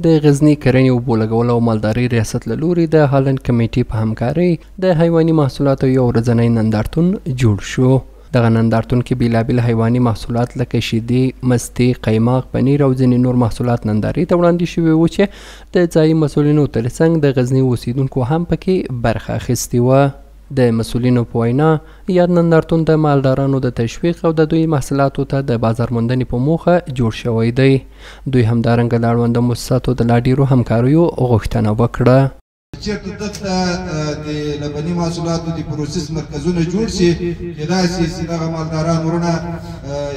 د غزني کرنې اوبو لګولو او مالدارۍ ریاست له لوري د هالند کمیټې په همکارۍ د حیواني محصولاتو یو ورځنی نندارتون جوړ شو. دغه نندارتون کې بیلابیل حیواني محصولات لکه شیدې، مستې، قیماق، پنیر او ځینې نور محصولات نندارې ته وړاندې شوي وو چې د ځایي مسؤلینو ترڅنګ د غزني اوسیدونکو هم پکې برخه اخیستې وه. د مسؤلینو په وینا یاد نندارتون د مالدارانو د تشویق او د دوی محصولاتو ته د بازار موندنې په موخه جوړ شوی دی. دوی همدارنګه د اړونده مؤسساتو د لا ډیرو همکاریو غوښتنه وکړه. چېرته دلته د لبني محصولاتو د پروسس مرکزونه جوړ شي، کېدای شي چې دغه مالداران ورونه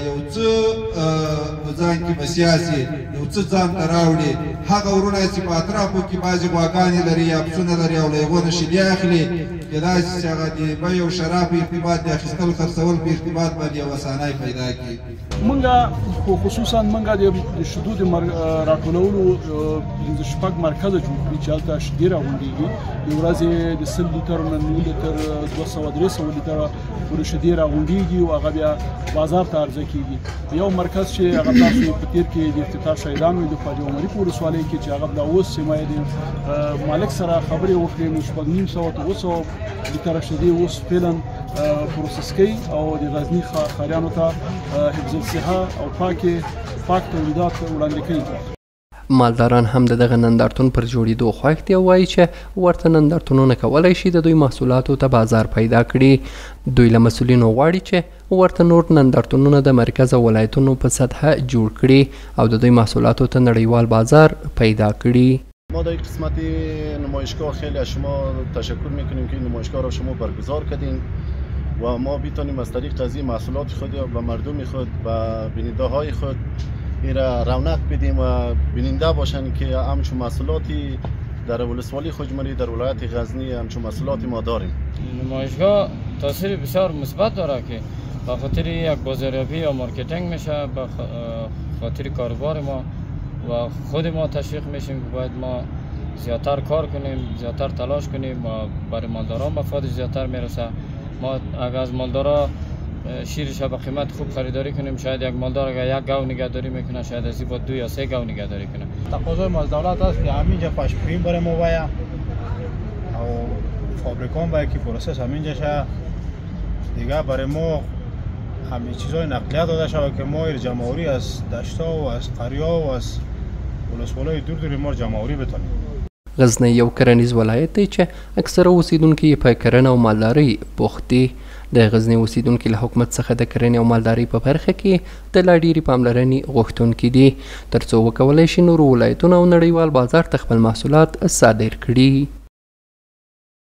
یو څه په ځان کې بسیا شي، یو څه ځان ته راوړي. هغه ورونه چې په اطرافو کې بعضې غواګانې لري یا پسونه لري او له هغو نه شیدې اخلي، کېدای شي چې هغه د بیې او شراب په ارتباط د اخیستل خرڅول په ارتباط باندې یو اسانۍ پیدا کړي. موږ خصوصا موږ د شیدو د راټولولو پنځه شپږ مرکزه جوړ کړي چې هلته شیدې راغونډېږي. یو ورځ یې د 100 لیتر نه 9 لیتر 200-300 لیتره پورې شیدې راغونډېږي او هغه بیا بازار ته عرضه کېږي. یو مرکز چې هغه تاسو په تېر کې د افتتاح شاهدان وي د خواجه عمري په ولسوالۍ کې چې هغه بیا اوس چې ما د مالک سره خبرې وکړې نو 950 لیتره شیدې اوس فعلا پروسس کوي او د غزني ښاریانو ته حفظ الصحه او پاک تولیدات وړاندې کوي. مالداران هم د دغه نندارتون پر جوړېدو خوښ دي او وایي چې ورته نندارتونونه کولی شي د دوی محصولاتو ته بازار پیدا کړي. دوی له مسؤلینو غواړي چې ورته نور نندارتونونه د مرکز او ولایتونو په سطحه جوړ کړي او د دوی محصولاتو ته نړیوال بازار پیدا کړي. ما در قسمت نمایشگاه خیلی از شما تشکر میکنیم که این نمایشگاه را شما برگزار کردین و ما بتانیم از طریق قضیه محصولات خود و مردم خود و بیننده های خود این را رونق بدیم و بیننده باشند که همچون محصولاتی در ولسوالی خوجمری در ولایت غزنی همچون محصولات ما داریم. نمایشگاه تاثیر بسیار مثبت داره که به خاطر یک بازاریابی یا مارکتینگ میشه، به خاطر کاروبار ما و خود ما تشویق میشیم که باید ما زیادتر کار کنیم، زیادتر تلاش کنیم و برای مالداران مفاد زیادتر میرسه. ما اگر از مالدارا شیرش به قیمت خوب خریداری کنیم، شاید یک مالدار اگر یک گاو نگهداری میکنه شاید از این با 2 یا 3 گاو نگهداری کنه. تقاضای مالدارات است که همینجا پشپرین برای ما باید او فابریکان باید که پروسس همینجا شه دیگه برای ما همه چیزای نقلیات داده شود که ما جمعوری از دشتا و از قریا و از ولسوالای دور دور ما جمعوری بتونیم. غزنی یو کرنیز ولایت دی چې اکثره اوسیدونکي په کرنه او مالدارۍ بوخت دي. د غزني اوسیدونکي له حکومت څخه د کرنې او مالدارۍ په برخه کې د لا ډیرې پاملرنې غوښتونکي دي ترڅو وکولی شي نورو ولایتونو او نړیوال بازار ته خپل محصولات صادر کړي.